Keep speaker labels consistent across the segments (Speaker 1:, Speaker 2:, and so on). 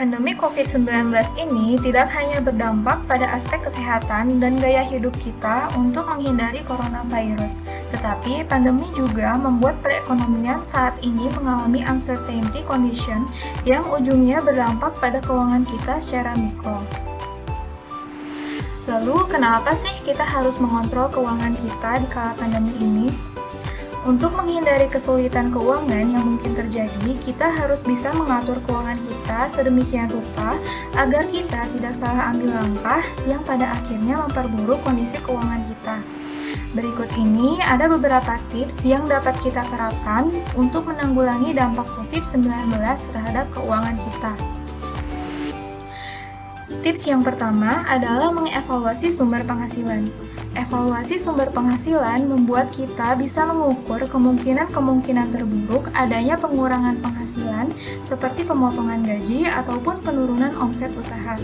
Speaker 1: Pandemi COVID-19 ini tidak hanya berdampak pada aspek kesehatan dan gaya hidup kita untuk menghindari coronavirus, tetapi pandemi juga membuat perekonomian saat ini mengalami uncertainty condition yang ujungnya berdampak pada keuangan kita secara mikro. Lalu, kenapa sih kita harus mengontrol keuangan kita di kala pandemi ini? Untuk menghindari kesulitan keuangan yang mungkin terjadi, kita harus bisa mengatur keuangan kita sedemikian rupa agar kita tidak salah ambil langkah yang pada akhirnya memperburuk kondisi keuangan kita. Berikut ini ada beberapa tips yang dapat kita terapkan untuk menanggulangi dampak COVID-19 terhadap keuangan kita. Tips yang pertama adalah mengevaluasi sumber penghasilan. Evaluasi sumber penghasilan membuat kita bisa mengukur kemungkinan-kemungkinan terburuk adanya pengurangan penghasilan seperti pemotongan gaji ataupun penurunan omset usaha.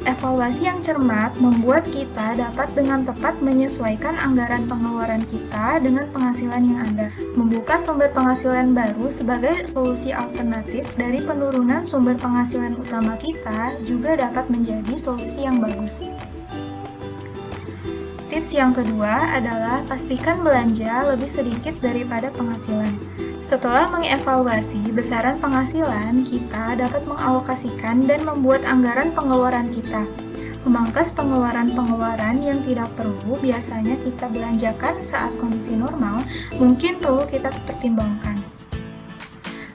Speaker 1: Evaluasi yang cermat membuat kita dapat dengan tepat menyesuaikan anggaran pengeluaran kita dengan penghasilan yang ada. Membuka sumber penghasilan baru sebagai solusi alternatif dari penurunan sumber penghasilan utama kita juga dapat menjadi solusi yang bagus. Tips yang kedua adalah pastikan belanja lebih sedikit daripada penghasilan. Setelah mengevaluasi besaran penghasilan, kita dapat mengalokasikan dan membuat anggaran pengeluaran kita. Memangkas pengeluaran-pengeluaran yang tidak perlu biasanya kita belanjakan saat kondisi normal, mungkin perlu kita pertimbangkan.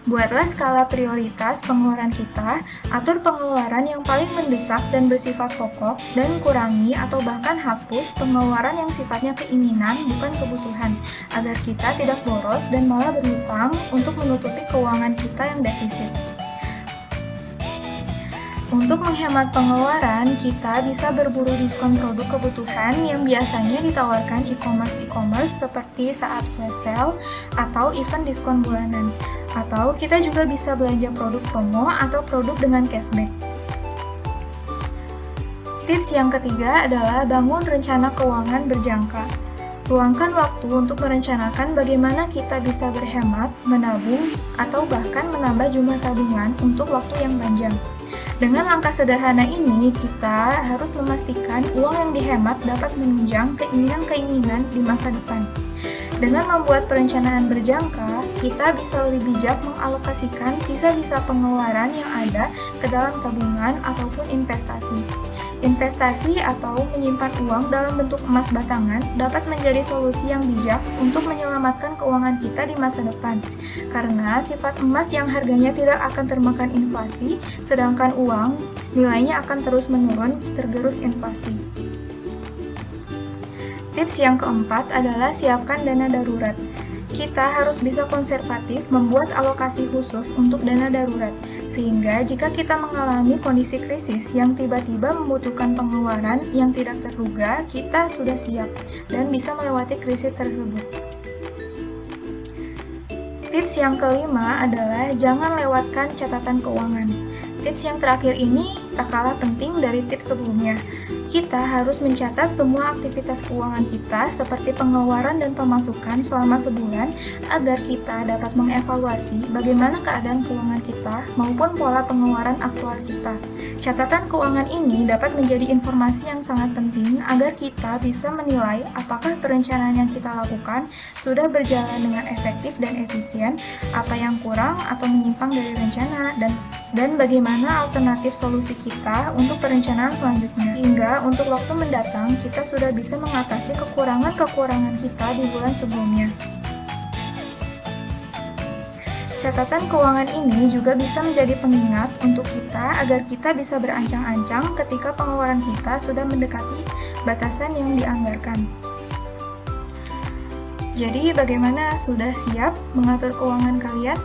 Speaker 1: Buatlah skala prioritas pengeluaran kita, atur pengeluaran yang paling mendesak dan bersifat pokok, dan kurangi atau bahkan hapus pengeluaran yang sifatnya keinginan bukan kebutuhan, agar kita tidak boros dan malah berhutang untuk menutupi keuangan kita yang defisit. Untuk menghemat pengeluaran, kita bisa berburu diskon produk kebutuhan yang biasanya ditawarkan e-commerce seperti saat flash sale atau event diskon bulanan. Atau kita juga bisa belanja produk promo atau produk dengan cashback. Tips yang ketiga adalah bangun rencana keuangan berjangka. Luangkan waktu untuk merencanakan bagaimana kita bisa berhemat, menabung, atau bahkan menambah jumlah tabungan untuk waktu yang panjang. Dengan langkah sederhana ini, kita harus memastikan uang yang dihemat dapat menunjang keinginan-keinginan di masa depan. Dengan membuat perencanaan berjangka, kita bisa lebih bijak mengalokasikan sisa-sisa pengeluaran yang ada ke dalam tabungan ataupun investasi. Investasi atau menyimpan uang dalam bentuk emas batangan dapat menjadi solusi yang bijak untuk menyelamatkan keuangan kita di masa depan. Karena sifat emas yang harganya tidak akan termakan inflasi, sedangkan uang nilainya akan terus menurun tergerus inflasi. Tips yang keempat adalah siapkan dana darurat. Kita harus bisa konservatif membuat alokasi khusus untuk dana darurat, sehingga jika kita mengalami kondisi krisis yang tiba-tiba membutuhkan pengeluaran yang tidak terduga, kita sudah siap dan bisa melewati krisis tersebut. Tips yang kelima adalah jangan lewatkan catatan keuangan. Tips yang terakhir ini tak kalah penting dari tips sebelumnya. Kita harus mencatat semua aktivitas keuangan kita seperti pengeluaran dan pemasukan selama sebulan agar kita dapat mengevaluasi bagaimana keadaan keuangan kita maupun pola pengeluaran aktual kita. Catatan keuangan ini dapat menjadi informasi yang sangat penting agar kita bisa menilai apakah perencanaan yang kita lakukan sudah berjalan dengan efektif dan efisien, apa yang kurang atau menyimpang dari rencana, dan bagaimana alternatif solusi kita untuk perencanaan selanjutnya. Hingga untuk waktu mendatang, kita sudah bisa mengatasi kekurangan-kekurangan kita di bulan sebelumnya. Catatan keuangan ini juga bisa menjadi pengingat untuk kita agar kita bisa berancang-ancang ketika pengeluaran kita sudah mendekati batasan yang dianggarkan. Jadi, bagaimana, sudah siap mengatur keuangan kalian?